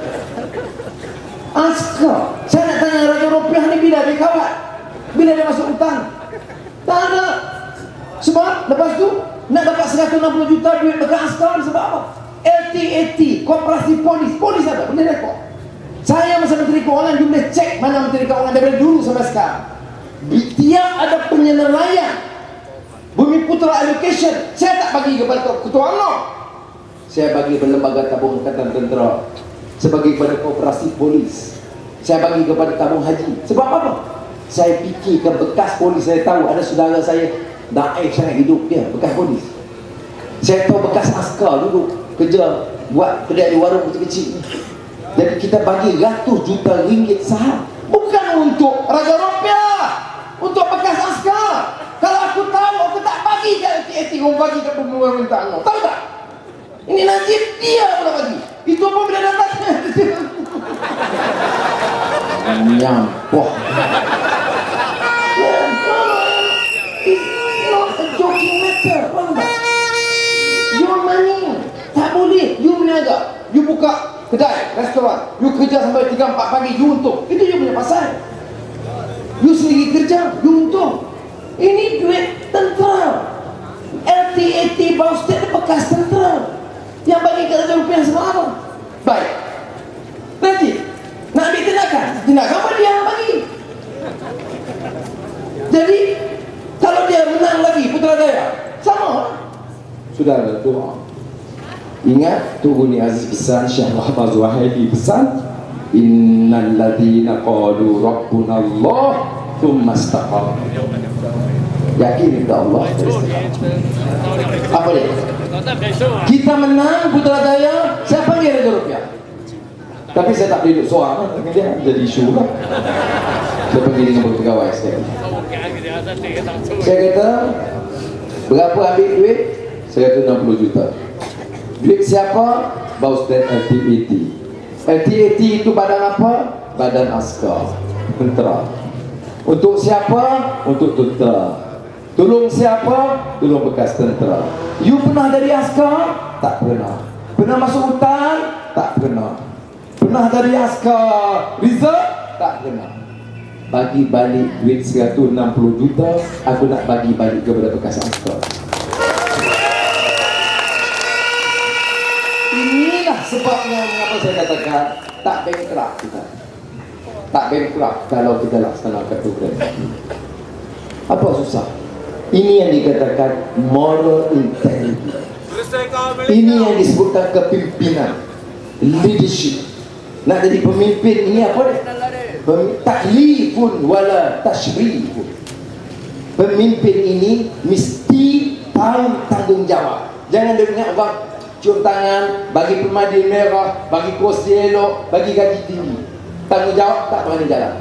Askar. Saya nak tanya Raja Rupiah ni bila dia kawat? Bila dia masuk hutang? Tak ada. Sebab lepas tu nak dapat 160 juta duit bekas askar sebab apa? LTAT, Koperasi Polis ada, boleh rekod. Saya masa Menteri Keuangan, you boleh cek mana Menteri Keuangan daripada dulu sampai sekarang. Tiap ada penyelesaian Bumi Putra Allocation, saya tak bagi kepada Ketua UMNO. Saya bagi kepada Lembaga Tabung Angkatan Tentera. Saya bagi kepada Koperasi Polis. Saya bagi kepada Tabung Haji. Sebab apa? Saya fikirkan bekas polis. Saya tahu ada saudara saya naik sangat hidup dia, bekas polis. Saya tahu bekas askar dulu kerja, buat kedai di warung kecil-kecil. Jadi kita bagi ratus juta ringgit saham. Bukan untuk Raja Rupiah, untuk bekas askar. Kalau aku tahu, aku tak bagi ke LTAT, aku bagi ke pemerintah UMNO. Tahu tak? Ini Najib, dia pula bagi. Itu pun bila datang nyampoh. It's not a joking matter. Your money. Tak boleh. You meniaga, you buka kedai, restoran, you kerja sampai 3-4 pagi, you untung. Itu you punya pasal. You sendiri kerja, you untung. Ini duit tentera. LTAT Bausket bekas tentera. Yang bagi ke Raja Rupiah sebab apa? Baik. Nanti nak ambil tindakan apa dia bagi? Jadi kalau dia menang lagi Putrajaya, sama. Sudah ada doa. Ingat, Tuhan Aziz pesan, Syekh Muhammad Zuhaili pesan, innal ladzina qalu rabbuna Allah thumma istaqamu. Yakin kepada Allah. Apa dia? Kita menang Putrajaya, saya panggil Raja Rupiah. Tapi saya tak boleh duduk seorang, dia jadi isu lah. Saya pergi dengan pegawai sekali. Saya kata, berapa ambil duit? Saya kata 60 juta. Duit siapa? Baustan LTAT. LTAT itu badan apa? Badan askar, tentera. Untuk siapa? Untuk tentera. Tolong siapa? Tolong bekas tentera. You pernah dari askar? Tak pernah. Pernah masuk hutan? Tak pernah. Pernah dari askar reserve? Tak pernah. Bagi balik duit 160 juta, aku nak bagi balik kepada bekas askar. Inilah sebabnya mengapa saya katakan tak bankrupt kita. Tak bankrupt kalau kita laksanakan program. Apa susah? Ini yang dikatakan moral integrity. Ini yang disebutkan kepimpinan, leadership. Nak jadi pemimpin ini apa dia? Taklifun wala tashrifun. Pemimpin ini mesti tahu tanggungjawab. Jangan dia ingat bang, cium tangan, bagi permadi merah, bagi kursi elok, bagi gaji tinggi. Tanggungjawab tak berani jalan.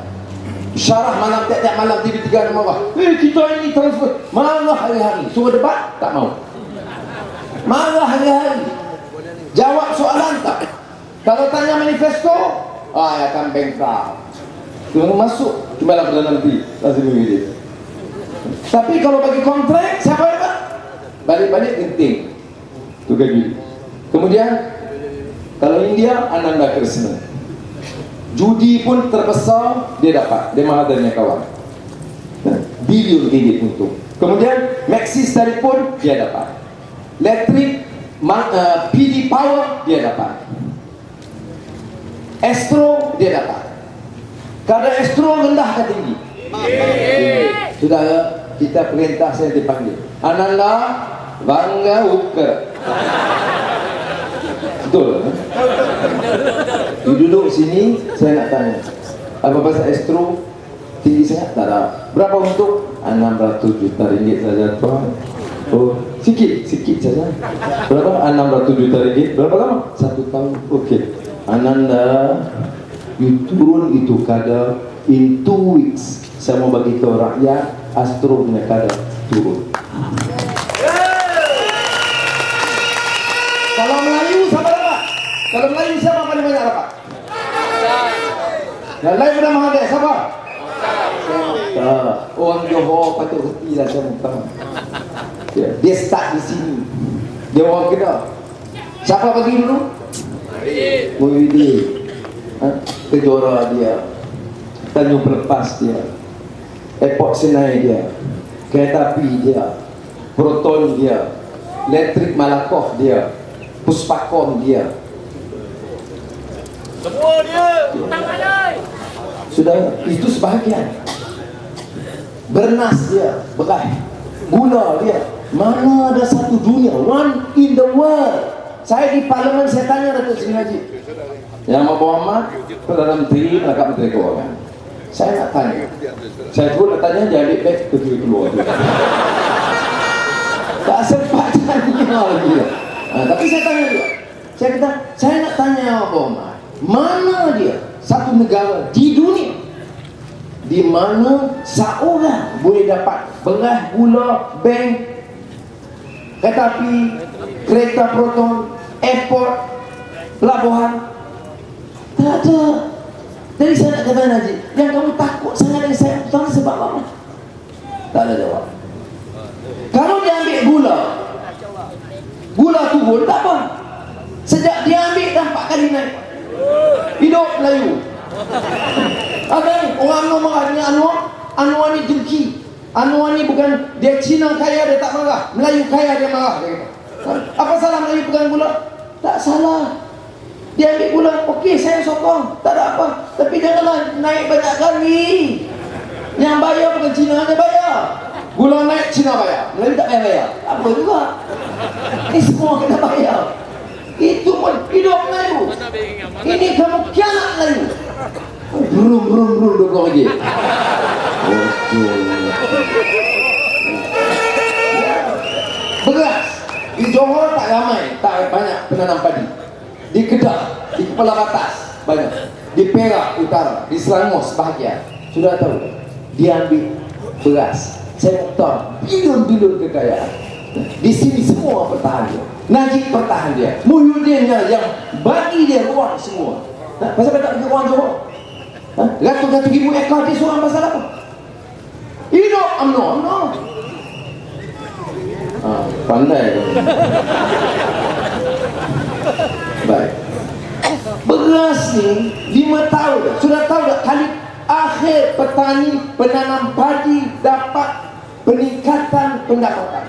Syarah malam tiap-tiap malam TV3 dan bawah. Kita ini transfer. Marah hari-hari. Suruh debat, tak mau. Marah hari-hari. Jawab soalan tak. Kalau tanya manifesto, ya akan bankrupt. Tunggu masuk, cuma lah Perdana Menteri. Lazim memilih. Tapi kalau bagi kontrak, siapa dapat? Balik-balik genting. Itu gaji. Kemudian, kalau India, Ananda Krishna. Judi pun terbesar, dia dapat. Dia mahadanya kawan. Bilion ringgit untung. Kemudian, Maxis telefon, dia dapat. Elektrik, PD Power, dia dapat. Astro, dia dapat. Kadar Astro rendah ke tinggi? Saudara, kita perintah saya dipanggil. Ananda, Bangga Uker. Betul? You duduk sini, saya nak tanya. Apa pasal Astro? Tinggi saya? Tak ada. Berapa untuk? 600 juta ringgit saja, tuan. Oh, sikit saja. Berapa? 600 juta ringgit. Berapa lama? 1 tahun. Okey. Ananda, you turun itu kadar in 2 weeks. Saya mau bagi ke rakyat, Astro punya kadar turun. Kalau Melayu siapa dapat? Kalau Melayu siapa paling banyak dapat? Yang lain pernah menghadap siapa? Orang Johor patut reti lah saya tahu. Dia start di sini. Dia orang Kedah. Siapa bagi dulu? Muhyiddin. Kejora dia, Tanjung Pelepas dia, Airport Senai dia, kereta api dia, Proton dia, Elektrik Malakoff dia, Puspakon dia. Semua dia. Sudah, itu sebahagian. Bernas dia, beras, gula dia. Mana ada satu dunia, one in the world. Saya di parlimen, saya tanya Datuk Seri Najib, Yang Muhammad Perdana Menteri, Melakap Menteri Keuangan. Saya nak tanya, saya pun nak tanya, dia ambil beg pergi keluar. Tak sempat tanya lagi. Tapi saya tanya juga. Saya kata, saya nak tanya Muhammad, mana dia satu negara di dunia di mana seorang boleh dapat beras, gula, bank, kereta api, kereta proton, airport, pelabuhan? Tak ada. Jadi saya nak kata Najib, yang kamu takut sangat dari saya, tuan sebab apa? Tak ada jawab. Kalau dia ambil gula turun, tak apa. Sejak dia ambil dah 4 kali naik. Hidup Melayu. Ada orang Anwar marah dengan Anwar ni dengki. Anwar ni bukan, dia Cina kaya dia tak marah, Melayu kaya dia marah. Apa salah Melayu pegang gula? Tak salah. Dia ambil gula, okey saya sokong, tak ada apa. Tapi janganlah naik banyak kali. Yang bayar bukan Cina hanya bayar. Gula naik Cina bayar, Melayu tak bayar. Apa juga? Ini semua kena bayar. Itu pun hidup Melayu. Ini kamu kiamat Melayu. Brum 20 lagi. Beras di Johor tak ramai, tak banyak penanam padi. Di Kedah, di Kepala Batas banyak. Di Perak Utara, di Selangor sebahagian. Sudah tahu, dia ambil beras. Saya tahu bilun-bilun kekayaan. Di sini semua pertahan dia. Najib pertahan dia. Muhyiddin yang bagi dia ruang semua. Pasal tak bagi ruang Johor? Ratus-ratus ribu ekor dia seorang pasal apa? Hidup UMNO. Pandai. Baik. Beras ni 5 tahun dah. Sudah tahu tak kali akhir petani penanam padi dapat peningkatan pendapatan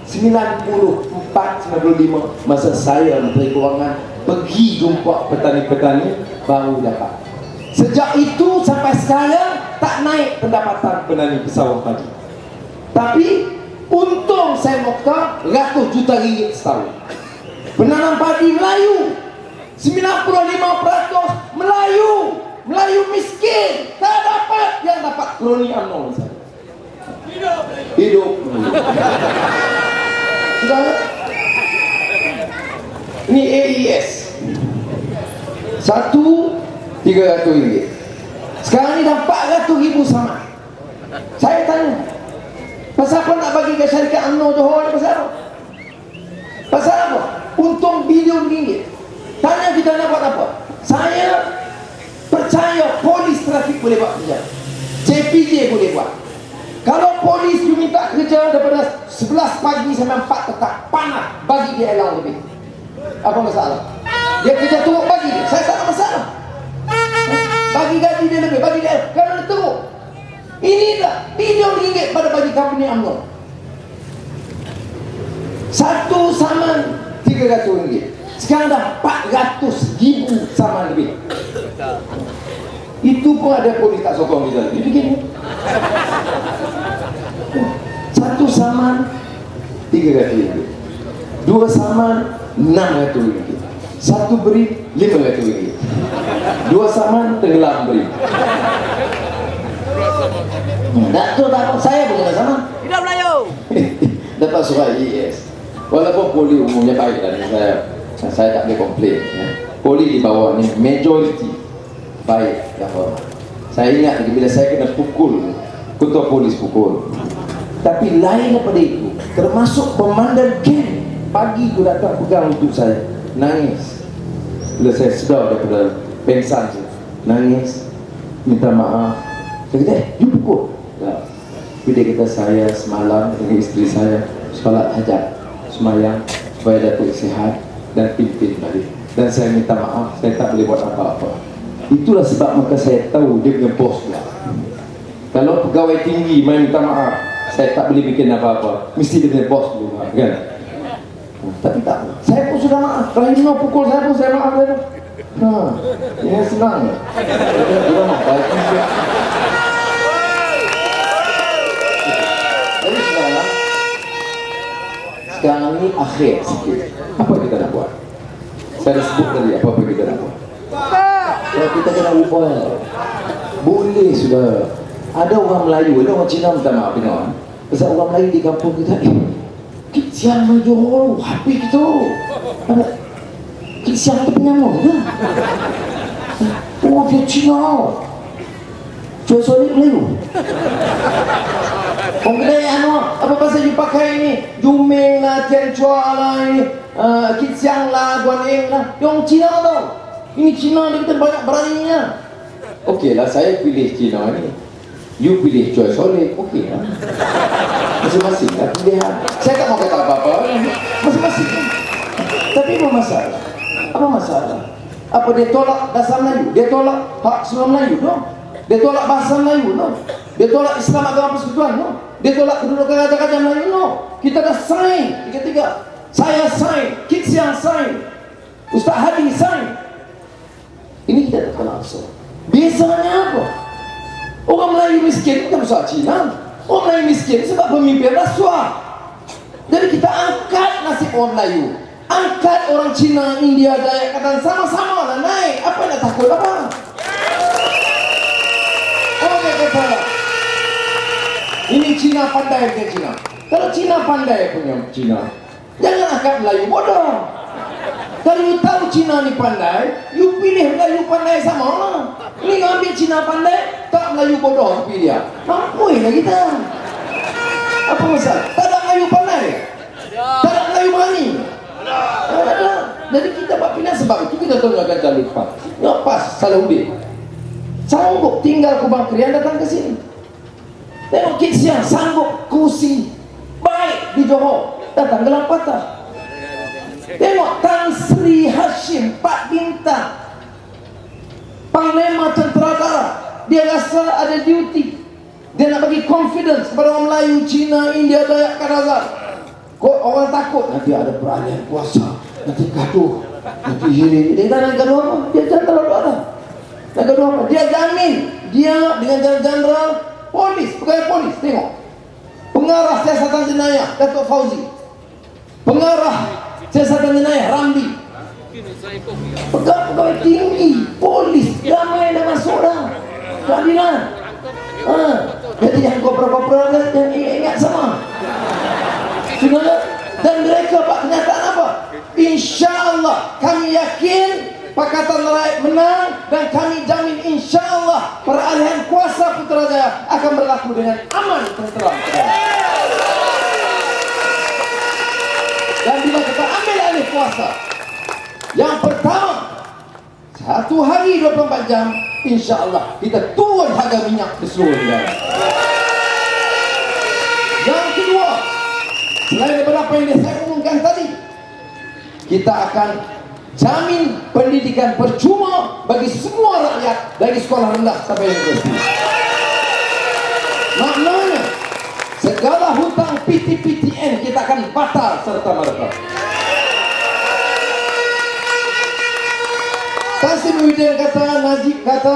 94-95 masa saya Menteri Kewangan pergi jumpa petani-petani baru dapat. Sejak itu sampai sekarang tak naik pendapatan petani pesawat padi. Tapi untung saya Mokhtar ratus juta ringgit setahun. Penanam padi Melayu 95% Melayu miskin, tak dapat. Yang dapat kroni UMNO misalnya. Hidup. Sudah lihat? Ini AES 300 ringgit. Sekarang ni dah 400 ribu sama. Saya tanya, pasal apa nak bagi ke syarikat UMNO Johor ni? Pasal apa? Pasal apa? Untung bilion ringgit. Tanya kita nak buat apa? Saya percaya polis trafik boleh buat kerja, CPJ boleh buat. Kalau polis you minta kerja daripada 11 pagi sampai 4 petang, panas, bagi dia allowance lebih. Apa masalah? Dia kerja teruk bagi dia, saya tak ada masalah. Bagi gaji dia lebih, bagi dia kerana dia teruk. Inilah bilion ringgit pada bagi company UMNO. Satu saman 300 ringgit. Sekarang dah 400 ribu saman lebih. Itu pun ada polis tak sokong kita. Dia begini. Satu saman 300 ringgit. Dua saman 600 ringgit. Satu beri 500 ringgit. Dua saman tenggelam beri. Tak apa, saya bukan sama. Hidup Melayu. Dapat surat IES. Walaupun poli umumnya baik dan saya tak boleh komplain ya. Poli di bawah ni majority baik dan hormat. Saya ingat lagi bila saya kena pukul, ketua polis pukul. Tapi lain daripada itu, termasuk komandan camp pagi tu datang pegang untuk saya, nangis. Bila saya sedar daripada pengsan tu, nangis, minta maaf. Saya kata, you pukul. Ya. Tapi dia kata saya semalam dengan isteri saya solat hajat, semayang supaya Datuk sihat dan pimpin balik. Dan saya minta maaf, saya tak boleh buat apa-apa. Itulah sebab maka saya tahu dia punya bos pula. Kalau pegawai tinggi main minta maaf, saya tak boleh bikin apa-apa. Mesti dia punya bos dulu, kan? Tapi tak, saya pun sudah maaf. Kalau Ino pukul saya pun saya maaf dia. Ini senang. Dia maaf, baik. Jadi sekarang ini akhir sikit. Apa kita nak buat? Saya dah sebut tadi apa kita nak buat. Kalau kita kena ubah, boleh sudah. Ada orang Melayu, ada orang Cina minta maaf dengan pasal orang Melayu di kampung kita, Kisiang menjual habis kita. Kisiang tu penyamuk ke? Oh dia Cina. Jual solid Melayu. Orang kedai apa pasal you pakai ni? Jumeng lah, Tian Chua lah, Kisiang lah, Guan Eng lah. Yang Cina tau. Ini Cina dia kata banyak beraninya. Okey lah, saya pilih Cina ni. You pilih Joy Solid, okey lah. Masing-masing lah pilihan. Saya tak mau kata apa-apa. Masing-masing. Tapi apa masalah? Apa masalah? Apa dia tolak dasar Melayu? Dia tolak hak semua Melayu, no? Dia tolak bahasa Melayu, no? Dia tolak Islam agama persekutuan, no? Dia tolak kedudukan raja-raja Melayu, no? Kita dah sign, tiga-tiga. Saya sign, Kit Siang sign, Ustaz Hadi sign. Ini kita tak langsung. Biasanya apa? Orang Melayu miskin bukan usaha Cina. Orang Melayu miskin sebab pemimpin rasuah. Jadi kita angkat nasib orang Melayu, Angkat orang Cina, India, Dayak, kata sama-sama lah naik. Apa nak takut apa? Oh, dia kata, ini Cina pandai ke Cina. Kalau Cina pandai punya Cina, jangan angkat Melayu bodoh. Kalau you tahu Cina ni pandai, you pilih Melayu pandai sama lah. Ni ambil Cina pandai, tak Melayu bodoh pilih dia. Mampu lah kita. Apa masalah? Tak ada Melayu pandai, tak ada Melayu berani. Jadi kita buat pilihan sebab itu kita tolongkan jalur PAS. Ya PAS Salahuddin sanggup tinggal Kubang Krian datang ke sini. Tengok Kit Siang sanggup kursi baik di Johor datang ke Lampatah. Tengok Tan Sri Hashim 4 bintang Panglima Tentera Darat, dia rasa ada duty, dia nak bagi confidence kepada orang Melayu, Cina, India, Dayak, Kadazan. Kok orang takut nanti ada peralihan kuasa, nanti gaduh, nanti ini. Dia tak nak gaduh apa? Dia tak tahu apa. Nak gaduh apa? Dia jamin, dia dengan jenderal polis, pegawai polis. Tengok, pengarah siasatan jenayah Datuk Fauzi, pengarah siasatan jenayah Ramli, pegawai tinggi polis, ramai dah masuk dah keadilan. Jadi yang kopra-kopra yang ingat sama. Dan mereka buat kenyataan apa? InsyaAllah kami yakin Pakatan Rakyat menang, dan kami jamin insyaAllah peralihan kuasa Putrajaya akan berlaku dengan aman tenteram. Dan bila kita ambil alih kuasa, yang pertama 1 hari 24 jam insyaAllah kita turun harga minyak di seluruh negara. Yang kedua, selain daripada apa yang saya umumkan tadi, kita akan jamin pendidikan percuma bagi semua rakyat dari sekolah rendah sampai universiti. Maknanya segala hutang PTPTN kita akan batal serta merta. Tan Sri Muhyiddin kata, Najib kata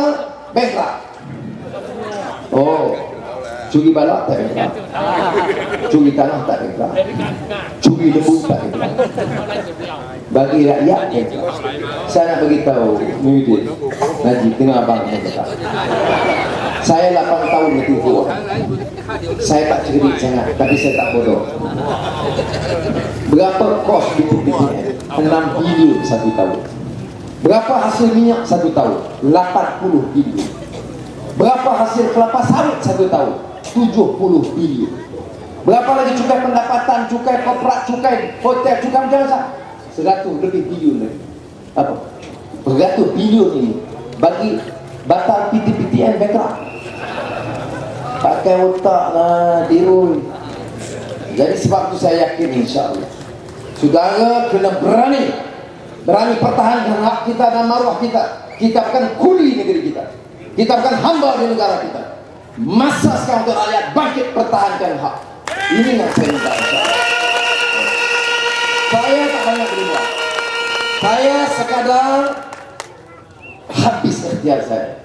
bankrupt. Oh, curi balak tak bankrupt, curi tanah tak bankrupt, curi lembu tak bankrupt, bagi rakyat bankrupt. Saya nak beritahu Muhyiddin, Najib, tengah abang bankrupt. Saya 8 tahun bertipu orang. Saya tak cerdik sangat, tapi saya tak bodoh. Berapa kos BTPTN? 6 bilion 1 tahun. Berapa hasil minyak 1 tahun? 80 bilion. Berapa hasil kelapa sawit 1 tahun? 70 bilion. Berapa lagi cukai pendapatan, cukai korporat, cukai hotel, cukai macam-macam? 100 lebih bilion lagi. Apa? Beratus bilion ini bagi batal PTPTN bankrupt. Pakai otak lah, dirul. Jadi sebab itu saya yakin insyaAllah saudara kena berani pertahankan hak kita dan maruah kita. Kita akan kuli negeri kita, kita akan hamba di negara kita. Masa sekarang untuk rakyat bangkit pertahankan hak. Ini yang saya minta insyaAllah. Saya tak banyak berubah, saya sekadar habis ikhtiar saya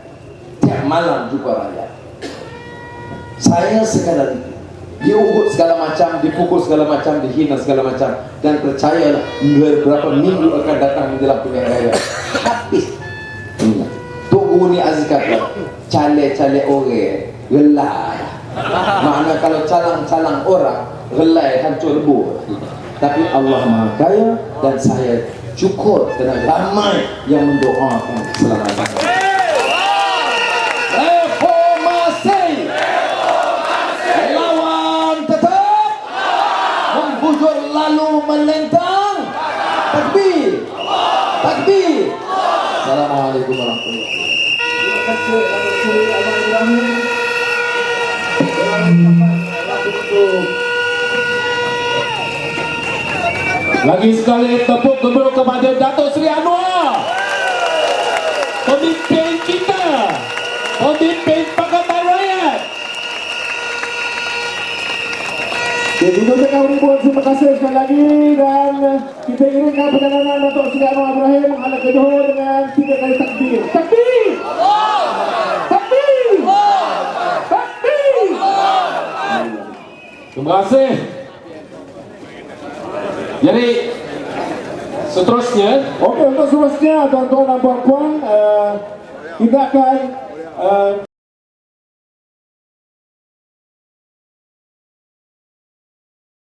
tiap malam jumpa rakyat. Saya sekadar itu. Diugut segala macam, dipukul segala macam, dihina segala macam, dan percayalah beberapa minggu akan datang menjelang pilihan raya. Habis. Tunggu ni Aziz kata, cale-cale orang gelai. Makna kalau calang-calang orang gelai hancur lebur. Tapi Allah Maha Kaya dan saya syukur kerana ramai yang mendoakan keselamatan. Lalu melentang. Takbir, takbir. Assalamualaikum warahmatullahi wabarakatuh. Lagi sekali tepuk gemuruh kepada Datuk Seri Anwar, pemimpin kita, pemimpin Pakatan Rakyat. Jadi untuk kawan-kawan, terima kasih sekali lagi, dan kita iringkan perjalanan Datuk Seri Anwar Ibrahim menghadap ke Johor dengan 3 kali takbir. Takbir! Takbir! Takbir! Terima kasih. Jadi Seterusnya, Okey, untuk seterusnya tuan-tuan dan puan-puan, kita akan